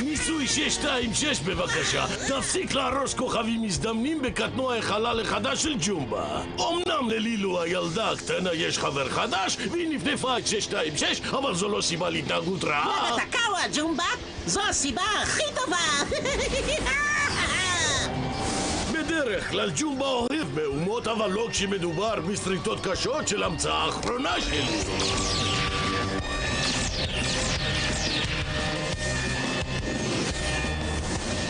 ניסוי 626 בבקשה, תפסיק להרוס כוכבים מזדמנים בקטנוע החלל החדש של ג'ומבה. אמנם ללילו הילדה הקטנה יש חבר חדש והיא נפנפה את 626, אבל זו לא סיבה להתנהגות רעה. אתה קאווה, ג'ומבה? זו הסיבה הכי טובה. בדרך כלל ג'ומבה אוהב מהומות, אבל לא כשמדובר בסריטות קשות של המצאה האחרונה שלי.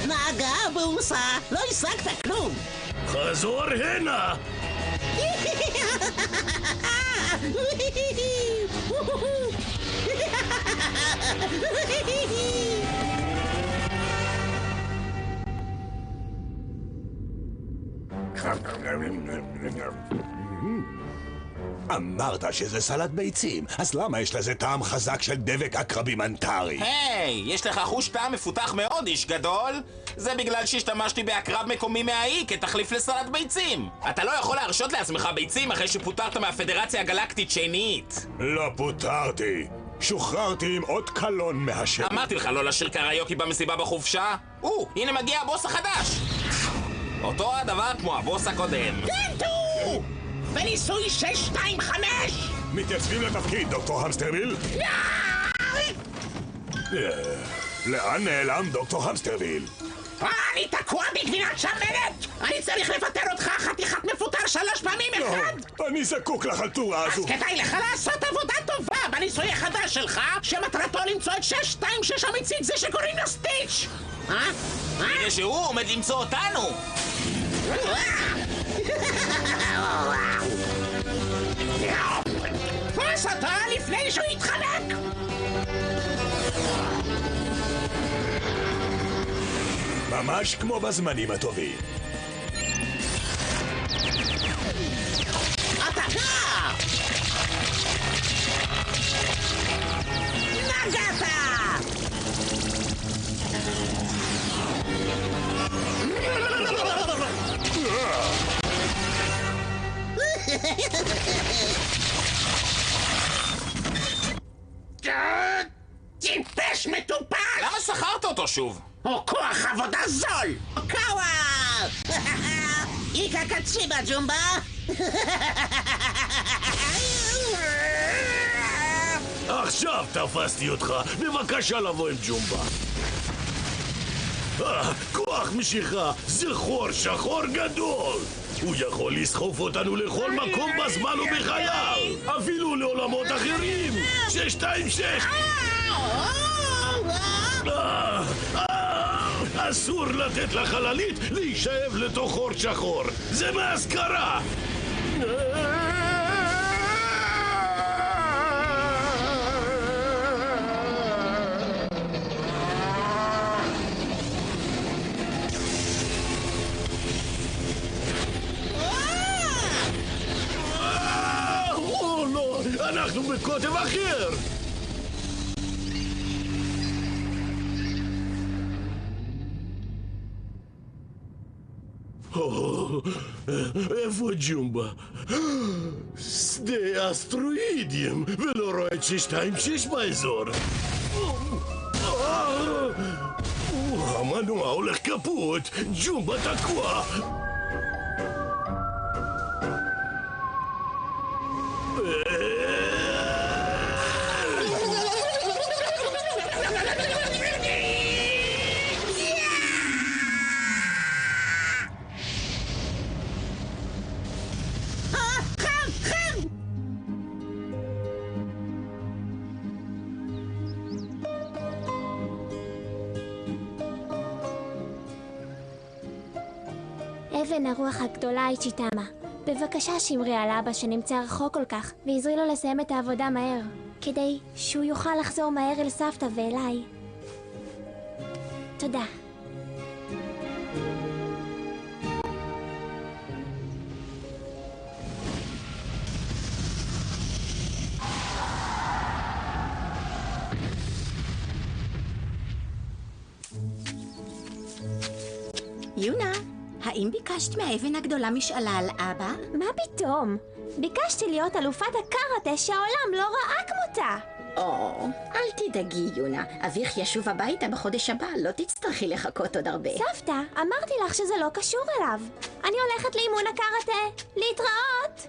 נהגה הבורסה, לא השגת כלום. חזור הנה! אמרת שזה סלט ביצים, אז למה יש לזה טעם חזק של דבק עקרבי מנטרי? היי, יש לך חוש טעם מפותח מאוד, איש גדול. זה בגלל שהשתמשתי בעקרב מקומי מהאי כתחליף לסלט ביצים. אתה לא יכול להרשות לעצמך ביצים אחרי שפוטרת מהפדרציה הגלקטית שנית. לא פוטרתי, שוחררתי עם עוד קלון מהשם. אמרתי לך לא לשיר קריוקי במסיבה בחופשה? הנה מגיע הבוס החדש. אותו הדבר כמו הבוס הקודם. טנטו! בניסוי 625! מתייצבים לתפקיד, דוקטור המסטרוויל? לאן נעלם דוקטור המסטרוויל? אני תקוע בגבינת שמנת! אני צריך לפטר אותך, חתיכת מפוטר 3 פעמים אחד! לא, אני זקוק לחלטורה הזו. אז כדאי לך לעשות עבודה טובה בניסוי החדש שלך, שמטרתו למצוא את 626 המצית, זה שקוראים לו סטיץ'! הנה שהוא עומד למצוא אותנו! תפוס אותו לפני שהוא יתחלק! ממש כמו בזמנים הטובים. התקה! נגעת! טיפש מטופש! למה שכרת אותו שוב? הוא כוח עבודה זול! קאווה! איקה קצ'יבה, ג'ומבה! עכשיו תפסתי אותך, בבקשה לבוא עם ג'ומבה. כוח משיכה, זה חור שחור גדול! הוא יכול לסחוף אותנו לכל מקום בזמן ובחייו! אפילו לעולמות אחרים! 626! אסור לתת לחללית להישאב לתוך חור שחור! זה מהזכרה! לא, אנחנו בקוטב אחר! איפה ג'ומבה? שדה אסטרואידים, ולא רואה את 626 באזור. המנוע הולך כפות, ג'ומבה תקוע. אבן הרוח הגדולה איצ'יטאמה. בבקשה שמרי על אבא שנמצא רחוק כל כך, ועזרי לו לסיים את העבודה מהר, כדי שהוא יוכל לחזור מהר אל סבתא ואליי. תודה. יונה, האם ביקשת מהאבן הגדולה משאלה על אבא? מה פתאום? ביקשתי להיות אלופת הקראטה שהעולם לא ראה כמותה. אל תדאגי, יונה. אביך ישוב הביתה בחודש הבא, לא תצטרכי לחכות עוד הרבה. סבתא, אמרתי לך שזה לא קשור אליו. אני הולכת לאימון הקראטה. להתראות!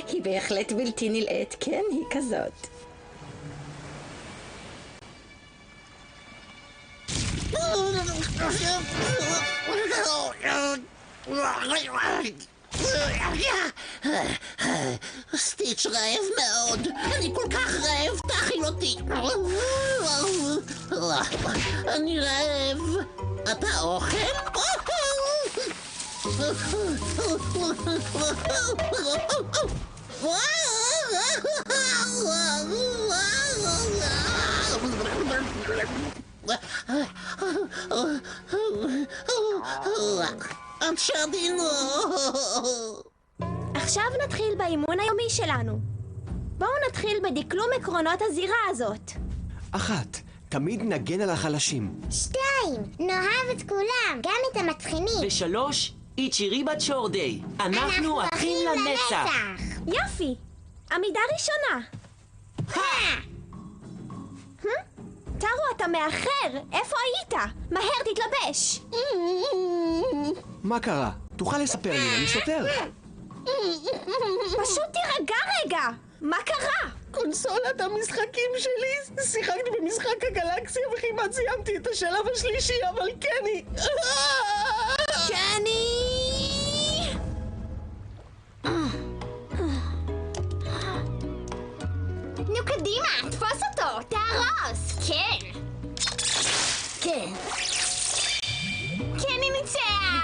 היא בהחלט בלתי נלאית, כן, היא כזאת. סטיץ' רעב מאוד. אני כל כך רעב, תאכיל אותי. אני רעב. אתה אוכל? עכשיו נתחיל באימון היומי שלנו. בואו נתחיל בדקלום עקרונות הזירה הזאת. 1. תמיד נגן על החלשים. 2. נאהב את כולם, גם את המצחינים. 3. איצ'יריבה צ'ורדי. אנחנו אחים לנצח. יופי! עמידה ראשונה. טארו, אתה מאחר. איפה היית? מהר תתלבש. מה קרה? תוכל לספר לי, אני שוטר. פשוט תירגע רגע. מה קרה? קונסולת המשחקים שלי. שיחקתי במשחק הגלקסיה וכמעט סיימתי את השלב השלישי, אבל קני... קני! נו קדימה, תפוס אותו, תהרוס. כן. כן. קני ניצח.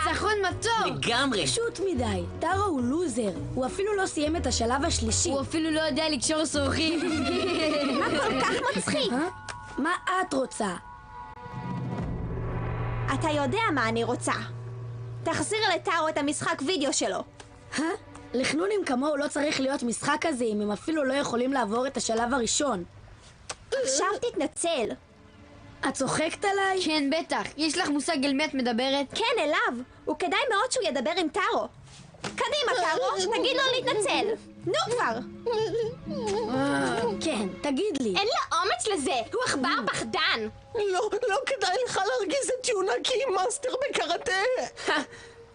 ניצחון מתוק! לגמרי. פשוט מדי. טארו הוא לוזר. הוא אפילו לא סיים את השלב השלישי. הוא אפילו לא יודע לקשור שרוכים. מה כל כך מצחיק? מה את רוצה? אתה יודע מה אני רוצה. תחזיר לטארו את המשחק וידאו שלו. לחנונים כמוהו לא צריך להיות משחק כזה אם הם אפילו לא יכולים לעבור את השלב הראשון. עכשיו תתנצל. את צוחקת עליי? כן, בטח. יש לך מושג אל מי את מדברת? כן, אליו. וכדאי מאוד שהוא ידבר עם טארו. קדימה, טארו, תגיד לו להתנצל. נו כבר. כן, תגיד לי. אין לו אומץ לזה, הוא עכבר פחדן. לא כדאי לך להרגיז את יונה כי היא מאסטר בקראטה.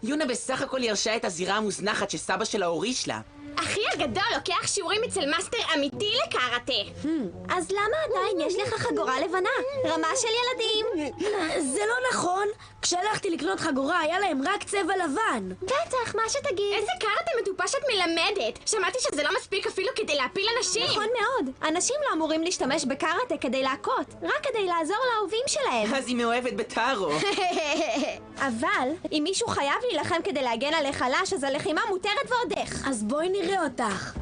יונה בסך הכל ירשה את הזירה המוזנחת שסבא שלה הוריש לה. אחי הגדול לוקח שיעורים אצל מאסטר אמיתי לקראטה. אז למה עדיין יש לך חגורה לבנה? רמה של ילדים. זה לא נכון. כשהלכתי לקנות חגורה היה להם רק צבע לבן. בטח, מה שתגיד. איזה קראטה מטופש את מלמדת. שמעתי שזה לא מספיק אפילו כדי להפיל אנשים. נכון מאוד. אנשים לא אמורים להשתמש בקראטה כדי להכות, רק כדי לעזור לאהובים שלהם. אז היא מאוהבת בטארו. אבל אם מישהו חייב להילחם כדי להגן על החלש, אז הלחימה מותרת ועוד איך. אז בואי נראה אותך.